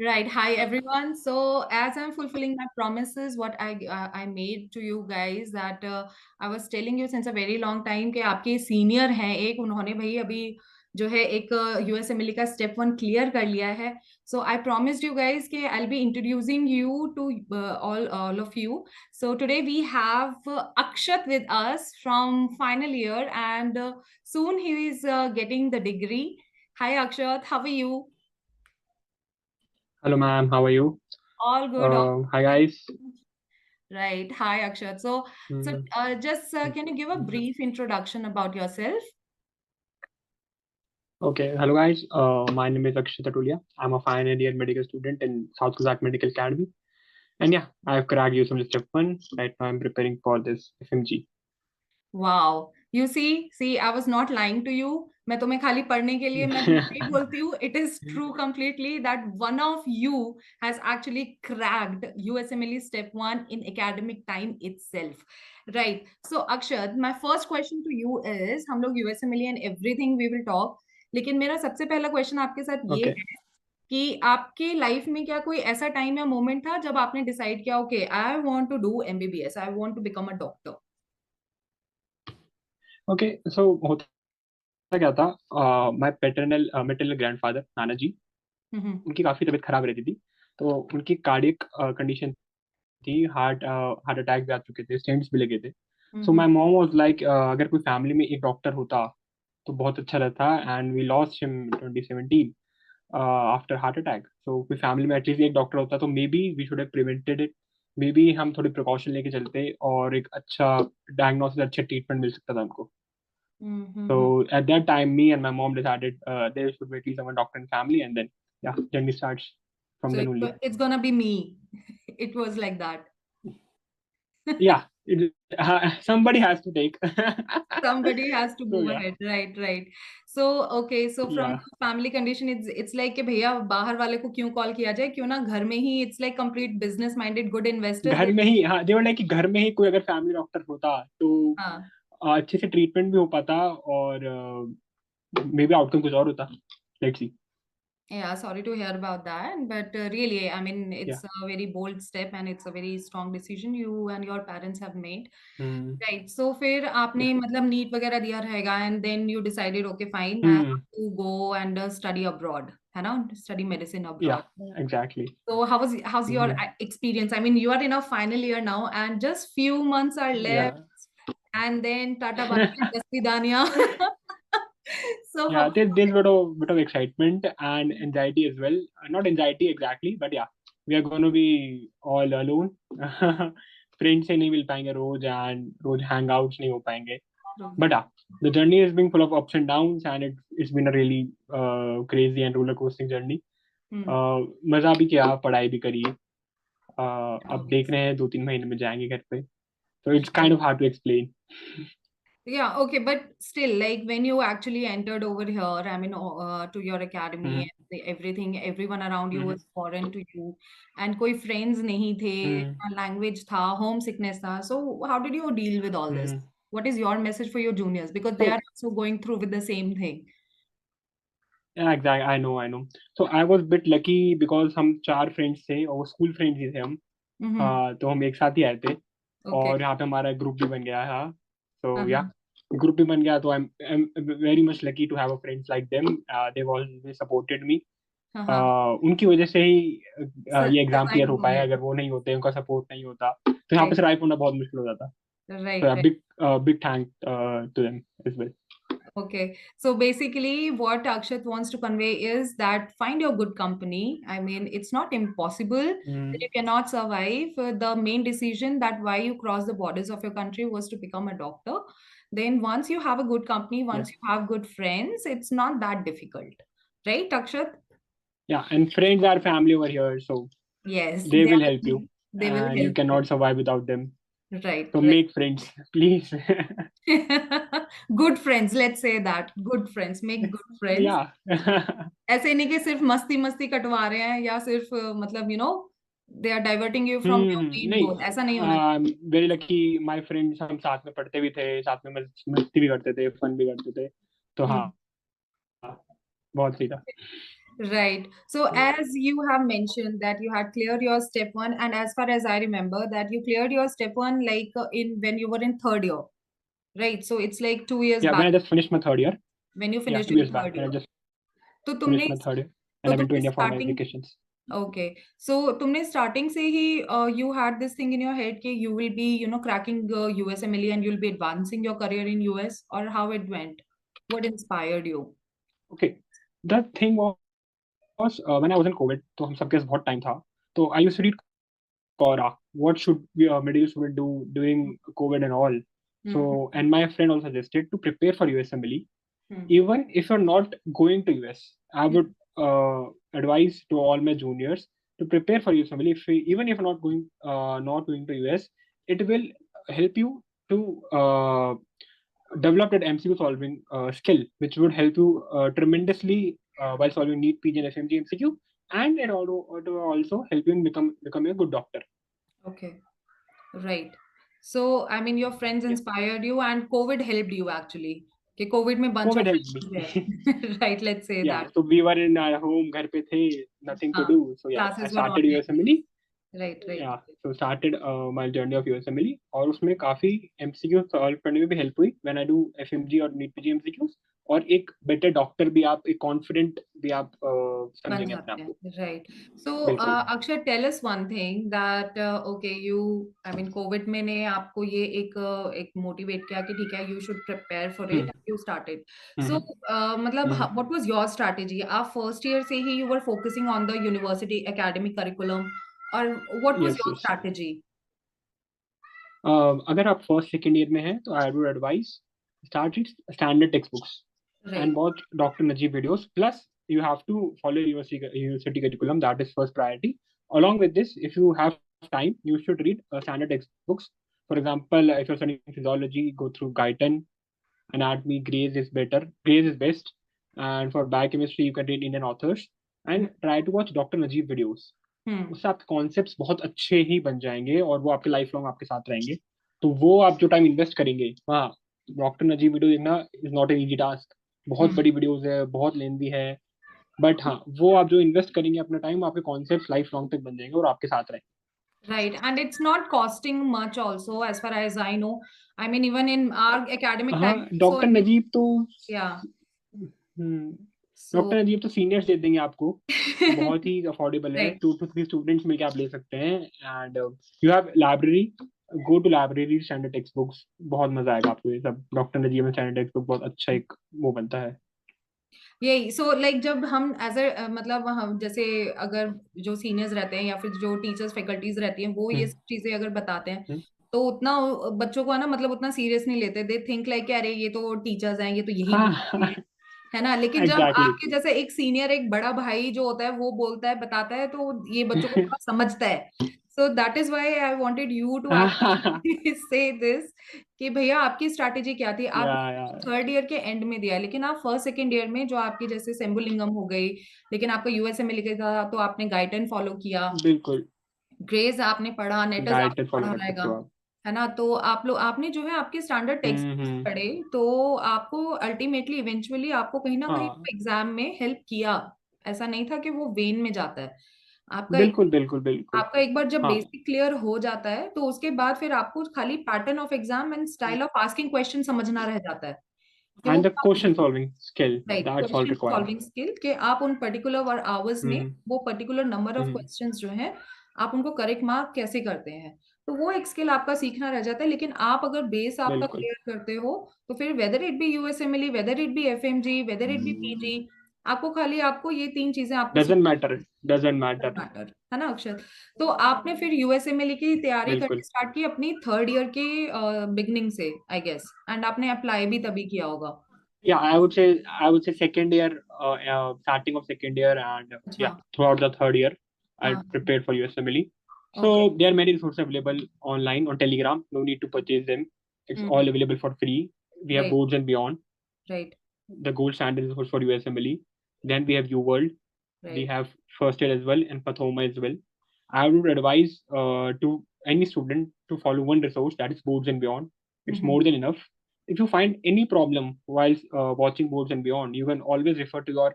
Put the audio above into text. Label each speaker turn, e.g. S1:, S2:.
S1: Right. Hi, everyone. So, as I'm fulfilling my promises, what I made to you guys that I was telling you since a very long time कि आपके senior हैं एक उन्होंने भाई अभी जो है एक यूएसएमएलई का स्टेप 1 क्लियर कर लिया है. So I promised you guys कि I'll be introducing you to all of you. So today we have Akshat with us from final year, and soon he is getting the degree. Hi, Akshat. How are you?
S2: Hello, ma'am. How are you?
S1: All good. All
S2: Hi,
S1: good.
S2: guys.
S1: Right. Hi, Akshat. So
S2: Mm,
S1: just can you give a
S2: mm.
S1: brief introduction about yourself?
S2: Okay. Hello, guys. My name is Akshay Tatulia. I'm a final year medical student in South Kazakh Medical Academy. And yeah, I've cracked USM Step 1. Right now, I'm preparing for this FMG.
S1: Wow. You see, I was not lying to you. मैं तुम्हें खाली पढ़ने के लिए मैं तुम्हें नहीं बोलती हूँ. It is true completely that one of you has actually cracked USMLE Step 1 in academic time itself. Right. So Akshat, my first question to you is हम लोग USMLE and everything we will talk. लेकिन मेरा सबसे पहला question आपके साथ ये
S2: Okay.
S1: है कि आपके लाइफ में क्या कोई ऐसा टाइम या मोमेंट था जब आपने डिसाइड किया okay I want to do MBBS, I want to become a doctor.
S2: Okay. So, होता क्या था? My maternal grandfather, नाना जी,
S1: हम्म.
S2: उनकी काफ़ी तबीयत खराब रहती थी. तो उनकी कार्डियक कंडीशन थी. हार्ट अटैक भी आ चुके थे. स्टेंट्स भी लगे थे. सो
S1: हम्म.
S2: माई मॉम वाज लाइक अगर कोई फैमिली में एक डॉक्टर होता तो बहुत अच्छा रहता. And we lost him 2017 after heart attack. So कोई फैमिली में एटलीस्ट एक डॉक्टर होता तो maybe we should have prevented it. Maybe हम थोड़ी प्रिकॉशन लेके चलते और एक अच्छा डायग्नोसिस, अच्छा ट्रीटमेंट मिल सकता था हमको.
S1: हम्म.
S2: So at that time, me and my mom decided there should be at least one doctor in family, and then yeah, journey starts from
S1: So
S2: then only.
S1: it's gonna be me. It was like that.
S2: Yeah, somebody has to take.
S1: Somebody has to
S2: So
S1: move
S2: yeah,
S1: ahead. Right, right. So okay, so from
S2: yeah.
S1: the family condition, it's like कि भैया बाहर वाले को क्यों call किया जाए, क्यों ना घर में ही. It's like complete business minded good investors.
S2: घर में ही, हाँ, they were like कि घर में ही कोई अगर फैमिली डॉक्टर होता तो
S1: हाँ.
S2: अच्छे से ट्रीटमेंट भी हो पाता और मे बी आउटकम कुछ और होता. Let's see.
S1: Yeah, sorry to hear about that, but really, I mean,
S2: या.
S1: it's a very bold step and it's a very strong decision you and your parents have made.
S2: Hmm.
S1: Right. So फिर
S2: या.
S1: आपने मतलब NEET वगैरह दिया रहेगा and then you decided okay fine I have
S2: hmm.
S1: to go and study abroad, है ना? Study medicine
S2: या.
S1: abroad.
S2: Exactly.
S1: So how's your experience? I mean, you are in a final year now and just few months are
S2: या.
S1: left and then Tata Bye Bye, Dasvidaniya. So how
S2: Yeah, there's bit of excitement and anxiety as well. Not anxiety exactly, but yeah, we are going to be all alone. Friends से नहीं मिल पाएंगे रोज and rose hangouts नहीं हो पाएंगे. But yeah, the journey has been full of ups and downs, and it's been a really crazy and roller coasting journey.
S1: hmm.
S2: मजा भी किया, पढ़ाई भी करी. अब
S1: Okay.
S2: देख रहे हैं 2-3 महीने में जाएंगे घर पे. So it's kind of hard to explain.
S1: Yeah, okay, but still, like when you actually entered over here, I mean, to your academy
S2: Mm-hmm.
S1: and everything, everyone around you
S2: Mm-hmm.
S1: was foreign to you, and कोई friends नहीं थे,
S2: Mm-hmm.
S1: language था, homesickness था. So how did you deal with all this?
S2: Mm-hmm.
S1: What is your message for your juniors because they are
S2: So
S1: also going through with the same thing?
S2: yeah, exactly. I know. So I was bit lucky because हम 4 friends थे और school friends ही थे हम.
S1: Mm-hmm.
S2: तो हम एक साथ ही आए थे
S1: Okay.
S2: और यहाँ पे हमारा ग्रुप भी बन गया था. So
S1: Uh-huh.
S2: yeah, ग्रुप भी बन गया तो I'm very much lucky to have a friends like them. They've always supported me.
S1: Uh-huh.
S2: उनकी वजह से ही ये एग्जाम क्लियर
S1: Survive
S2: हो
S1: हो
S2: पाया.
S1: गए.
S2: अगर वो नहीं होते, उनका सपोर्ट नहीं होता तो यहाँ पे
S1: Right.
S2: सर्वाइव होना बहुत मुश्किल हो जाता. So
S1: Right.
S2: yeah,
S1: Right.
S2: big thank to them as well.
S1: Okay, so basically, what Akshat wants to convey is that find your good company. I mean, it's not impossible that you
S2: Mm,
S1: cannot survive. The main decision that why you cross the borders of your country was to become a doctor. Then, once you have a good company,
S2: yeah.
S1: once you have good friends, it's not that difficult, right, Akshat?
S2: Yeah, and friends are family over here, so
S1: Yes,
S2: they will help you,
S1: they will
S2: and you
S1: help you.
S2: cannot survive without them.
S1: Right,
S2: So
S1: right.
S2: make friends, please.
S1: Good friends, let's say that. Good friends, make good friends.
S2: Yeah.
S1: ऐसे नहीं कि सिर्फ मस्ती मस्ती कटवा रहे हैं या सिर्फ मतलब they are diverting you from your main
S2: नहीं,
S1: गोल, ऐसा नहीं होना चाहिए.
S2: Very lucky. माय फ्रेंड्स, हम साथ में पढ़ते भी थे, साथ में मस्ती भी करते थे, फन भी करते थे. तो हाँ,
S1: हम्म.
S2: बहुत सही था.
S1: Right. So as you have mentioned that you had cleared your step one, and as far as I remember that you cleared your step one like in when you were in third year, right? So it's like 2 years
S2: Yeah, when
S1: back
S2: I just finished my third year.
S1: when you
S2: Yeah,
S1: finished
S2: two
S1: your
S2: years back
S1: third
S2: when I
S1: year.
S2: just
S1: तो
S2: finished
S1: तुमने
S2: my third year and
S1: तो
S2: I went to
S1: तुमने
S2: India for my
S1: starting
S2: vacations.
S1: Okay so तुमने starting से ही you had this thing in your head कि you will be you know cracking USMLE and you will be advancing your career in US और how it went what inspired you
S2: Okay, the thing was when I was in COVID, तो हम सबके पास बहुत time था. तो I used to read Quora. What should we medical student do during COVID and all? So
S1: hmm
S2: and my friend also suggested to prepare for USMLE.
S1: Hmm
S2: Even if you're not going to US, I would advise to all my juniors to prepare for USMLE. Even if you're not going to US, it will help you to develop that MCQ solving skill, which would help you tremendously while solving NEET, PG, and FMG MCQ, and it also help you in becoming a good doctor.
S1: Okay right so I mean your friends
S2: Yeah,
S1: inspired you and Covid helped you actually कि Covid में bunch
S2: COVID
S1: of
S2: helped me.
S1: Right let's say
S2: Yeah,
S1: that
S2: so we were in our home, घर पे थे, nothing to
S1: हाँ
S2: do. So yeah, I
S1: classes were
S2: started
S1: online
S2: USMLE.
S1: Right right
S2: Yeah, so started my journey of USMLE और उसमें काफी MCQ solve करने में भी हेल्प हुई when I do FMG और NEET PG MCQs और एक बेटर डॉक्टर भी आप एक कॉन्फिडेंट भी आप
S1: बन
S2: समझेंगे अपने आप
S1: जाते
S2: को.
S1: हैं राइट सो
S2: बिल्कुल.
S1: Akshar tell us one thing that okay you I mean COVID में ने आपको ये एक मोटिवेट किया कि ठीक है you should prepare for it
S2: hmm
S1: you started so
S2: hmm
S1: मतलब
S2: hmm.
S1: What was your strategy आप फर्स्ट ईयर से ही you were focusing on the university academic curriculum और what was
S2: yes
S1: your
S2: yes.
S1: Strategy
S2: अगर आप first second year में हैं तो I would advise start with standard text books and
S1: right
S2: watch Dr. Najib videos. Plus, you have to follow university curriculum. That is first priority. Along with this, if you have time, you should read standard textbooks. For example, if you're studying physiology, go through Guyton. Anatomy, Gray's is better. Gray's is best. And for biochemistry, you can read Indian authors. And try to watch Dr. Najib videos.
S1: हम्म
S2: उससे आपके concepts बहुत अच्छे ही बन जाएंगे और वो आपके life long आपके साथ रहेंगे. तो वो आप जो टाइम इन्वेस्ट करेंगे, हाँ, डॉक्टर नजीब वीडियो देखना is not an easy task. बहुत
S1: हम्म
S2: बड़ी वीडियोस है, बहुत लेंदी है, बट हाँ, वो आप जो इन्वेस्ट करेंगे अपना टाइम, आपके कॉन्सेप्ट लाइफ लॉन्ग तक बन जाएंगे और आपके साथ रहेंगे.
S1: Right, and it's not costing much also, as far as I know. I mean, even in our academic
S2: हाँ,
S1: time, so
S2: डॉक्टर नजीब तो
S1: yeah.
S2: डॉक्टर
S1: So
S2: नजीब तो सीनियर्स दे देंगे आपको. बहुत ही अफोर्डेबल है,
S1: right,
S2: 2 to 3 स्टूडेंट्स मिलकर आप ले सकते हैं. And you have library, go to library, standard text books. बहुत मजा आएगा आपको. ये सब डॉक्टर नजीब में स्टैंडर्ड टेक्स्ट बुक बहुत अच्छा एक वो बनता है.
S1: यही सो लाइक जब हम एज अ मतलब हम जैसे अगर जो सीनियर्स रहते हैं या फिर जो टीचर्स फैकल्टीज रहती हैं वो ये
S2: हम्म
S1: सब चीजें अगर बताते हैं
S2: हम्म.
S1: तो उतना बच्चों को है ना मतलब उतना सीरियस नहीं लेते दे थिंक लाइक अरे ये तो टीचर्स हैं ये तो यही
S2: हाँ.
S1: बोलते हैं है ना लेकिन जब
S2: एग्जैक्टली.
S1: आपके जैसे एक सीनियर एक बड़ा भाई जो होता है वो बोलता है बताता है तो ये बच्चों को थोड़ा समझता है so that is why I wanted you to actually say this कि भैया आपकी स्ट्रैटेजी क्या थी आप
S2: या या.
S1: थर्ड ईयर के एंड में दिया लेकिन आप फर्स्ट सेकेंड ईयर में जो आपकी जैसे सेम्बुलिंगम हो गई लेकिन आपका यूएसए में लिखा था तो आपने गाइडन फॉलो किया
S2: बिल्कुल.
S1: ग्रेज आपने पढ़ा नेटर्स
S2: डाइट
S1: आपने
S2: फॉलो
S1: पढ़ा
S2: कर
S1: रहेगा
S2: सकते हो आप.
S1: है ना तो आप लोग आपने जो है आपके स्टैंडर्ड टेक्स्ट
S2: हम्म.
S1: पढ़े तो आपको अल्टीमेटली इवेंचुअली आपको कहीं ना कहीं
S2: हाँ,
S1: एग्जाम में हेल्प किया ऐसा नहीं था कि वो वेन में जाता है आपका एक
S2: बिल्कुल बिल्कुल बिल्कुल.
S1: आपका एक बार जब
S2: हाँ,
S1: बेसिक क्लियर हो जाता है तो उसके बाद फिर आपको खाली pattern of exam and style of asking question समझना रह जाता है कि वो
S2: and the question solving skill,
S1: right
S2: that's all
S1: question
S2: required.
S1: Solving skill कि आप उन पर्टिकुलर आवर्स में
S2: हम्म
S1: वो particular number of
S2: hmm.
S1: Questions जो हैं आप उनको करेक्ट मार्क कैसे करते हैं तो वो एक स्किल आपका सीखना रह जाता है लेकिन आप अगर बेस आपका
S2: बिल्कुल.
S1: क्लियर करते हो तो फिर whether it be USMLE whether it be FMG whether it be PG आपको खाली आपको ये तीन चीजें आपको
S2: doesn't matter, doesn't matter.
S1: Matter है ना अक्षर तो आपने फिर यूएसएमएलई की तैयारी करनी
S2: बिल्कुल.
S1: स्टार्ट की अपनी थर्ड ईयर के बिगनिंग से आई गेस एंड आपने अप्लाई भी तभी किया होगा
S2: Yeah, I would say second year, starting of second year, and
S1: अच्छा
S2: yeah, throughout the third year, I
S1: हाँ
S2: prepared for USMLE.
S1: Okay
S2: So there are many resources available online on Telegram. No need to purchase them. It's all available for free. We have
S1: right
S2: Boards and Beyond,
S1: right
S2: the gold standard resource for USMLE. Then we have UWorld. We
S1: right
S2: have First Year as well and Pathoma as well. I would advise to any student to follow one resource, that is Boards and Beyond. It's more than enough. If you find any problem while watching Boards and Beyond, you can always refer to your